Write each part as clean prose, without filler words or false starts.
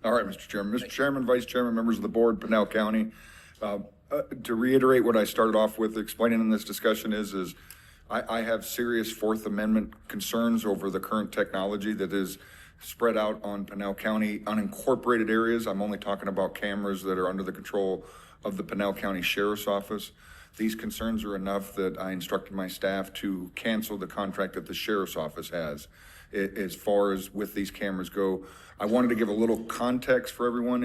All right, Mr. Chairman. Mr. Chairman, Vice Chairman, members of the board, Pinal County. To reiterate what I started off with explaining in this discussion is I have serious Fourth Amendment concerns over the current technology that is spread out on Pinal County unincorporated areas. I'm only talking about cameras that are under the control of the Pinal County Sheriff's Office. These concerns are enough that I instructed my staff to cancel the contract that the Sheriff's Office has as far as with these cameras go. I wanted to give a little context for everyone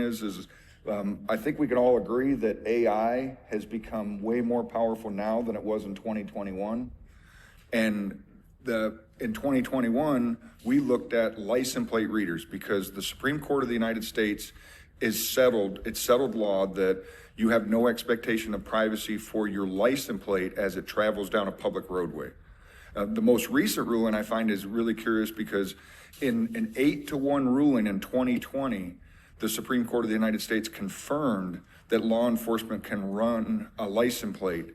I think we can all agree that AI has become way more powerful now than it was in 2021. And in 2021, we looked at license plate readers because the Supreme Court of the United States it's settled law that you have no expectation of privacy for your license plate as it travels down a public roadway. The most recent ruling I find is really curious because in an 8-1 ruling in 2020, the Supreme Court of the United States confirmed that law enforcement can run a license plate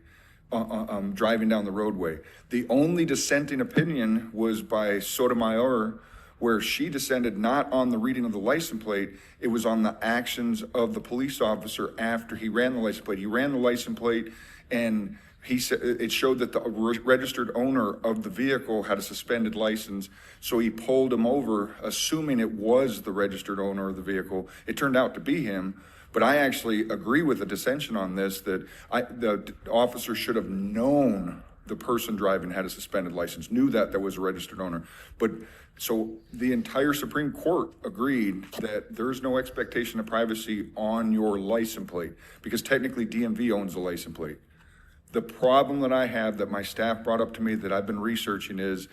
driving down the roadway. The only dissenting opinion was by Sotomayor, where she dissented not on the reading of the license plate, it was on the actions of the police officer after he ran the license plate. He ran the license plate and he said it showed that the registered owner of the vehicle had a suspended license, so he pulled him over, assuming it was the registered owner of the vehicle. It turned out to be him, but I actually agree with the dissension on this, that the officer should have known the person driving had a suspended license, knew that there was a registered owner. But so the entire Supreme Court agreed that there is no expectation of privacy on your license plate because technically DMV owns the license plate. The problem that I have that my staff brought up to me that I've been researching is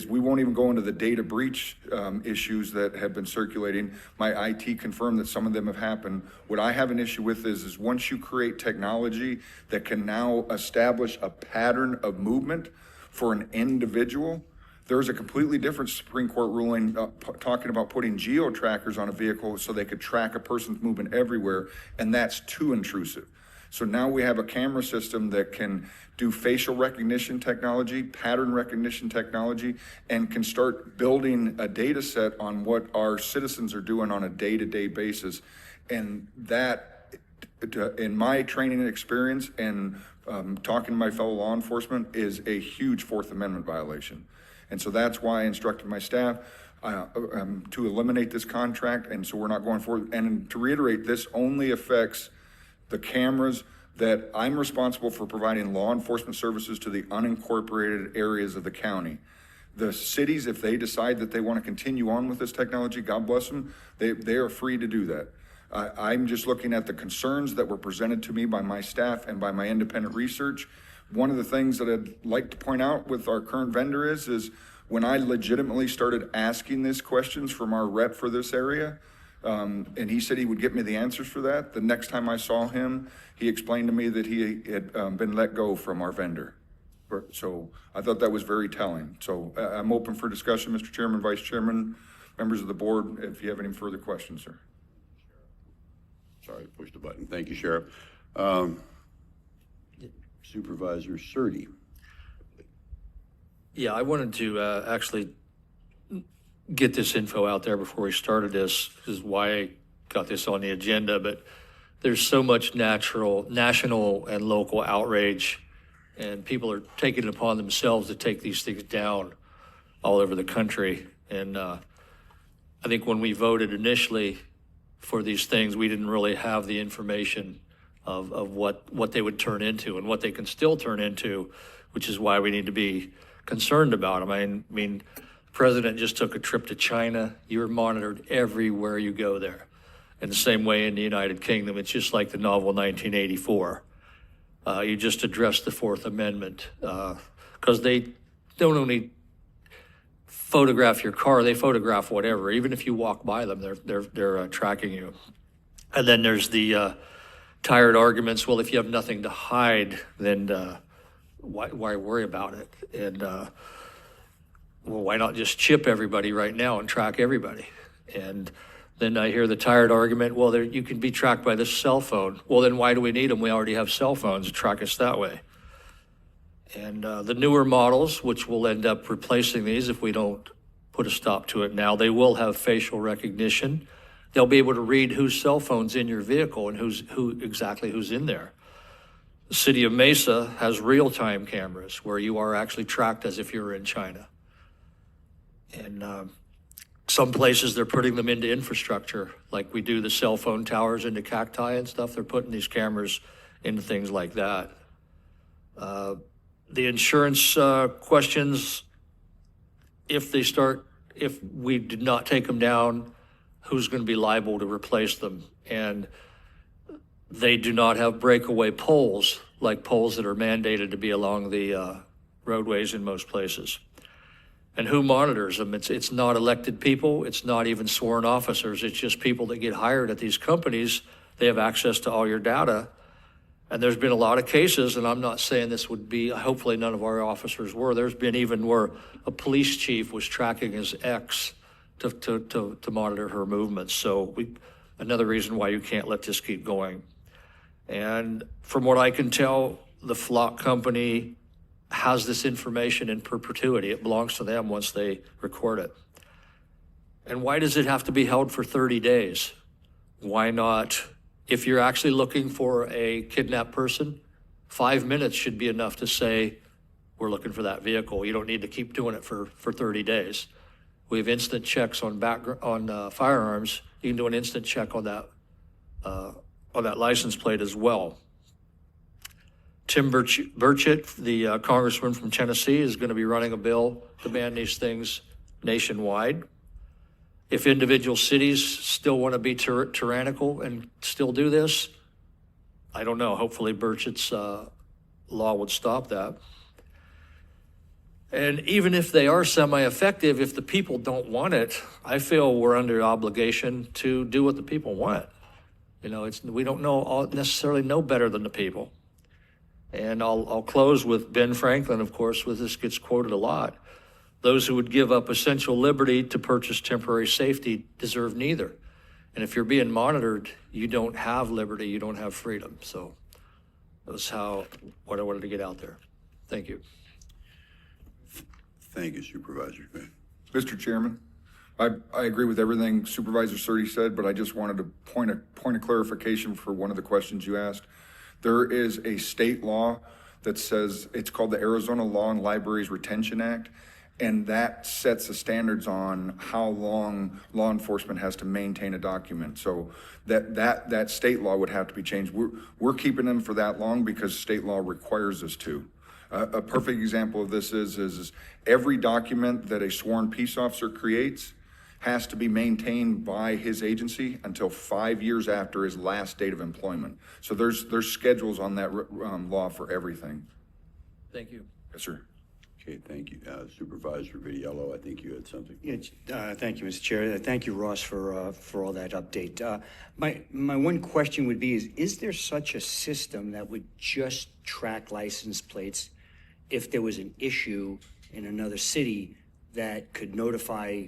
we won't even go into the data breach issues that have been circulating. My IT confirmed that some of them have happened. What I have an issue with is once you create technology that can now establish a pattern of movement for an individual, there's a completely different Supreme Court ruling talking about putting geo-trackers on a vehicle so they could track a person's movement everywhere, and that's too intrusive. So now we have a camera system that can do facial recognition technology, pattern recognition technology, and can start building a data set on what our citizens are doing on a day-to-day basis. And that, in my training and experience and talking to my fellow law enforcement, is a huge Fourth Amendment violation. And so that's why I instructed my staff to eliminate this contract, and so we're not going forward. And to reiterate, this only affects the cameras that I'm responsible for providing law enforcement services to the unincorporated areas of the county. The cities, if they decide that they want to continue on with this technology, God bless them, they are free to do that. I'm just looking at the concerns that were presented to me by my staff and by my independent research. One of the things that I'd like to point out with our current vendor is when I legitimately started asking these questions from our rep for this area, and he said he would get me the answers for that. The next time I saw him, he explained to me that he had been let go from our vendor. So I thought that was very telling. So I'm open for discussion, Mr. Chairman, Vice Chairman, members of the board, if you have any further questions, sir. Sorry, I pushed the button. Thank you, Sheriff. Supervisor Serdy. Yeah, I wanted to actually get this info out there before we started this. This is why I got this on the agenda, but there's so much national and local outrage, and people are taking it upon themselves to take these things down all over the country. And I think when we voted initially for these things, we didn't really have the information of what they would turn into and what they can still turn into, which is why we need to be concerned about them. I mean, the president just took a trip to China. You're monitored everywhere you go there. And the same way in the United Kingdom, it's just like the novel 1984. You just addressed the Fourth Amendment because they don't only photograph your car, they photograph whatever. Even if you walk by them, they're tracking you. And then there's the tired arguments. Well, if you have nothing to hide, then why worry about it? And well, why not just chip everybody right now and track everybody? And then I hear the tired argument, well, you can be tracked by this cell phone. Well, then why do we need them? We already have cell phones to track us that way. And the newer models, which will end up replacing these if we don't put a stop to it now, they will have facial recognition. they'll be able to read whose cell phone's in your vehicle and who's in there. The city of Mesa has real-time cameras where you are actually tracked as if you were in China. And some places they're putting them into infrastructure, like we do the cell phone towers into cacti and stuff. They're putting these cameras into things like that. The insurance questions, if we did not take them down, who's going to be liable to replace them? And they do not have breakaway poles, like poles that are mandated to be along the roadways in most places. And who monitors them? It's not elected people. It's not even sworn officers. It's just people that get hired at these companies. They have access to all your data. And there's been a lot of cases, and I'm not saying this would be, hopefully none of our officers were. There's been even where a police chief was tracking his ex to monitor her movements. So another reason why you can't let this keep going. And from what I can tell, the flock company has this information in perpetuity. It belongs to them once they record it. And why does it have to be held for 30 days? Why not, if you're actually looking for a kidnapped person, 5 minutes should be enough to say, we're looking for that vehicle. You don't need to keep doing it for 30 days. We have instant checks on firearms. You can do an instant check on that license plate as well. Tim Burchett, the congressman from Tennessee, is going to be running a bill to ban these things nationwide. If individual cities still want to be tyrannical and still do this, I don't know. Hopefully Burchett's law would stop that. And even if they are semi-effective, if the people don't want it, I feel we're under obligation to do what the people want. You know, we don't necessarily know better than the people. And I'll close with Ben Franklin, of course, with this gets quoted a lot. Those who would give up essential liberty to purchase temporary safety deserve neither. And if you're being monitored, you don't have liberty, you don't have freedom. So that's what I wanted to get out there. Thank you. Thank you, Supervisor. Mr. Chairman, I agree with everything Supervisor Serdy said, but I just wanted to point of clarification for one of the questions you asked. There is a state law that says, it's called the Arizona Law and Libraries Retention Act, and that sets the standards on how long law enforcement has to maintain a document. So that state law would have to be changed. We're keeping them for that long because state law requires us to. A perfect example of this is every document that a sworn peace officer creates has to be maintained by his agency until 5 years after his last date of employment. So there's schedules on that law for everything. Thank you. Yes, sir. Okay, thank you. Supervisor Vitiello, I think you had something. Yeah, thank you, Mr. Chair. Thank you, Ross, for all that update. My one question would be, is there such a system that would just track license plates if there was an issue in another city that could notify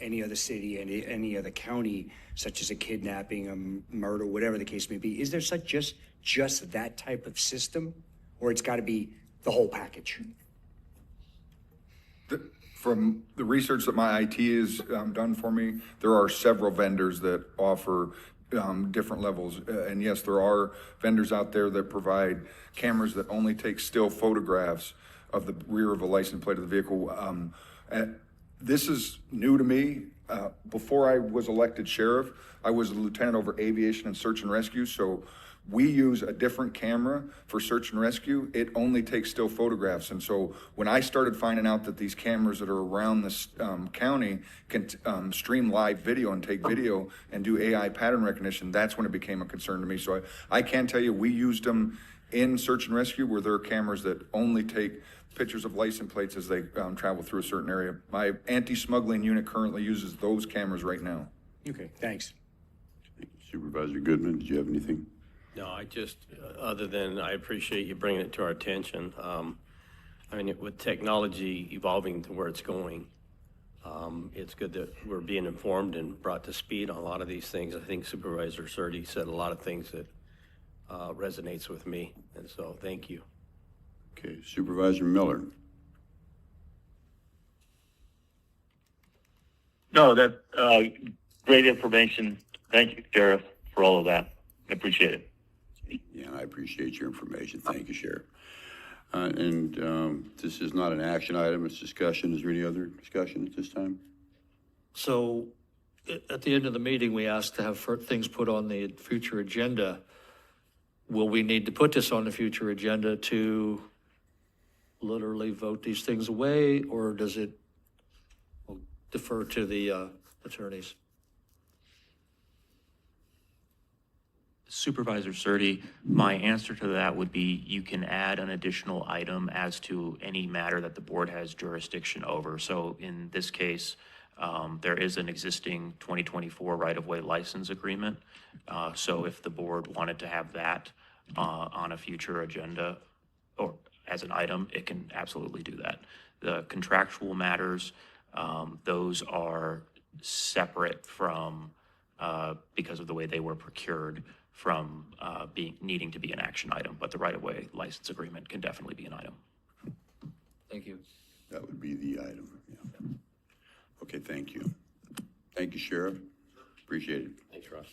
any other city, any other county, such as a kidnapping, a murder, whatever the case may be? Is there such just that type of system, or it's got to be the whole package? From the research that my IT has done for me, there are several vendors that offer different levels. And yes, there are vendors out there that provide cameras that only take still photographs of the rear of a license plate of the vehicle. This is new to me. Before I was elected sheriff, I was a lieutenant over aviation and search and rescue. So we use a different camera for search and rescue. It only takes still photographs. And so when I started finding out that these cameras that are around this county can stream live video and take video and do AI pattern recognition, that's when it became a concern to me. So I can tell you, we used them in search and rescue where there are cameras that only take pictures of license plates as they travel through a certain area. My anti-smuggling unit currently uses those cameras right now. Okay, thanks. Supervisor Goodman, did you have anything? No, I just, other than I appreciate you bringing it to our attention. I mean, with technology evolving to where it's going, it's good that we're being informed and brought to speed on a lot of these things. I think Supervisor Serdy said a lot of things that resonates with me, and so thank you. Okay, Supervisor Miller. No, that great information Thank you, Sheriff, for all of that. I appreciate it. Yeah, and I appreciate your information. Thank you, Sheriff. This is not an action item, it's discussion. Is there any other discussion at this time? So at the end of the meeting, we asked to have things put on the future agenda. Will we need to put this on the future agenda to literally vote these things away, or does it defer to the attorneys? Supervisor Serdy, my answer to that would be you can add an additional item as to any matter that the board has jurisdiction over. So in this case, there is an existing 2024 right-of-way license agreement. So if the board wanted to have that on a future agenda or as an item, it can absolutely do that. The contractual matters, those are separate from, because of the way they were procured, from needing to be an action item, but the right-of-way license agreement can definitely be an item. Thank you. That would be the item, yeah. Okay, thank you. Thank you, Sheriff. Appreciate it. Thanks, Ross.